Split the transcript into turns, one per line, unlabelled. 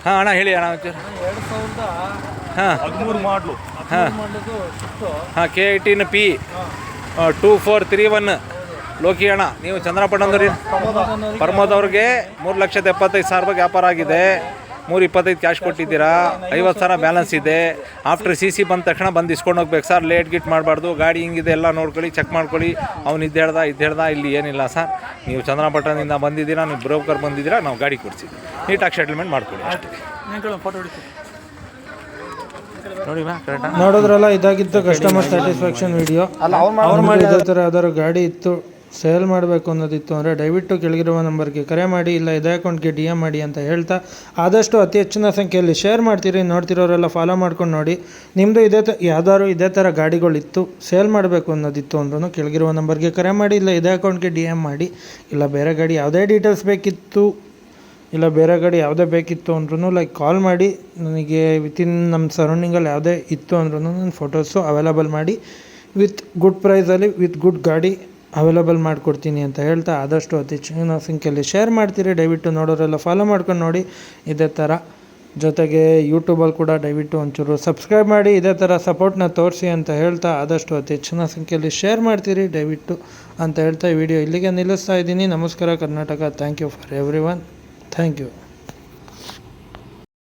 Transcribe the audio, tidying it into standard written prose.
ಹಾಂ ಅಣ್ಣ ಹೇಳಿ ಅಣ್ಣ ಒಂಚೂರು.
2013
ಹಾಂ
ಮಾಡಲು
ಹಾಂ
ಶಿಫ್ಟು.
ಹಾಂ K18P 2431 ಲೋಕಿ ಅಣ್ಣ. ನೀವು ಚಂದ್ರಪಟ್ಟಣದವ್ರಿ ಪ್ರಮೋದ್ ಅವ್ರಿಗೆ 3,75,000 ವ್ಯಾಪಾರ ಆಗಿದೆ. 325 ಕ್ಯಾಶ್ ಕೊಟ್ಟಿದ್ದೀರಾ, 50,000 ಬ್ಯಾಲೆನ್ಸ್ ಇದೆ. ಆಫ್ಟರ್ CC ಬಂದ ತಕ್ಷಣ ಬಂದು ಇಸ್ಕೊಂಡು ಹೋಗ್ಬೇಕು ಸರ್. ಲೇಟ್ ಗಿಟ್ ಮಾಡಬಾರ್ದು. ಗಾಡಿ ಹಿಂಗಿದೆ ಎಲ್ಲ ನೋಡ್ಕೊಳ್ಳಿ, ಚೆಕ್ ಮಾಡ್ಕೊಳ್ಳಿ. ಅವ್ನು ಇದು ಹೇಳ್ದ ಇಲ್ಲಿ ಏನಿಲ್ಲ ಸರ್. ನೀವು ಚಂದ್ರಪಟ್ಟಣದಿಂದ ಬಂದಿದ್ದೀರಾ, ನೀವು ಬ್ರೋಕರ್ ಬಂದಿದ್ದೀರಾ, ನಾವು ಗಾಡಿ ಕೊಡ್ತೀವಿ. ನೀಟಾಗಿ ಸೆಟಲ್ಮೆಂಟ್ ಮಾಡ್ಕೊಳ್ಳಿ ಅಷ್ಟೇ.
ಫೋಟೋ ಹೊಡಿತೀವಿ
ನೋಡಿ ಕರೆಕ್ಟಾ.
ನೋಡಿದ್ರಲ್ಲ, ಇದಾಗಿತ್ತು ಕಸ್ಟಮರ್ ಸ್ಯಾಟಿಸ್ಫ್ಯಾಕ್ಷನ್ ವಿಡಿಯೋ. ಅವ್ರು ಮಾಡಿದ ಥರ ಯಾವ್ದಾದ್ರು ಗಾಡಿ ಇತ್ತು, ಸೇಲ್ ಮಾಡಬೇಕು ಅನ್ನೋದಿತ್ತು ಅಂದರೆ ದಯವಿಟ್ಟು ಕೆಳಗಿರುವ ನಂಬರ್ಗೆ ಕರೆ ಮಾಡಿ, ಇಲ್ಲ ಇದೇ ಅಕೌಂಟ್ಗೆ DM ಮಾಡಿ ಅಂತ ಹೇಳ್ತಾ, ಆದಷ್ಟು ಅತಿ ಹೆಚ್ಚಿನ ಸಂಖ್ಯೆಯಲ್ಲಿ ಶೇರ್ ಮಾಡ್ತೀರಿ. ನೋಡ್ತಿರೋರೆಲ್ಲ ಫಾಲೋ ಮಾಡ್ಕೊಂಡು ನೋಡಿ. ನಿಮ್ಮದು ಯಾವ್ದಾದ್ರು ಇದೇ ಥರ ಗಾಡಿಗಳಿತ್ತು, ಸೇಲ್ ಮಾಡಬೇಕು ಅನ್ನೋದಿತ್ತು ಅಂದ್ರೂ ಕೆಳಗಿರುವ ನಂಬರ್ಗೆ ಕರೆ ಮಾಡಿ, ಇಲ್ಲ ಇದೇ ಅಕೌಂಟ್ಗೆ DM ಮಾಡಿ. ಇಲ್ಲ ಬೇರೆ ಗಾಡಿ ಯಾವುದೇ ಡೀಟೇಲ್ಸ್ ಬೇಕಿತ್ತು, ಇಲ್ಲ ಬೇರೆ ಗಾಡಿ ಯಾವುದೇ ಬೇಕಿತ್ತು ಅಂದ್ರೂ ಲೈಕ್ ಕಾಲ್ ಮಾಡಿ. ನನಗೆ ವಿತಿನ್ ನಮ್ಮ ಸರೌಂಡಿಂಗಲ್ಲಿ ಯಾವುದೇ ಇತ್ತು ಅಂದ್ರೂ ನನ್ನ ಫೋಟೋಸು ಅವೈಲಬಲ್ ಮಾಡಿ, ವಿತ್ ಗುಡ್ ಪ್ರೈಸಲ್ಲಿ ವಿತ್ ಗುಡ್ ಗಾಡಿ ಅವೈಲಬಲ್ ಮಾಡಿಕೊಡ್ತೀನಿ ಅಂತ ಹೇಳ್ತಾ, ಆದಷ್ಟು ಅತಿ ಹೆಚ್ಚಿನ ಸಂಖ್ಯೆಯಲ್ಲಿ ಶೇರ್ ಮಾಡ್ತೀರಿ. ದಯವಿಟ್ಟು ನೋಡೋರೆಲ್ಲ ಫಾಲೋ ಮಾಡ್ಕೊಂಡು ನೋಡಿ ಇದೇ ಥರ. ಜೊತೆಗೆ ಯೂಟ್ಯೂಬಲ್ಲಿ ಕೂಡ ದಯವಿಟ್ಟು ಒಂಚೂರು ಸಬ್ಸ್ಕ್ರೈಬ್ ಮಾಡಿ, ಇದೇ ಥರ ಸಪೋರ್ಟ್ನ ತೋರಿಸಿ ಅಂತ ಹೇಳ್ತಾ, ಆದಷ್ಟು ಅತಿ ಹೆಚ್ಚಿನ ಸಂಖ್ಯೆಯಲ್ಲಿ ಶೇರ್ ಮಾಡ್ತೀರಿ ದಯವಿಟ್ಟು ಅಂತ ಹೇಳ್ತಾ ಈ ವಿಡಿಯೋ ಇಲ್ಲಿಗೆ ನಿಲ್ಲಿಸ್ತಾ ಇದ್ದೀನಿ. ನಮಸ್ಕಾರ Karnataka. Thank you for everyone. Thank you.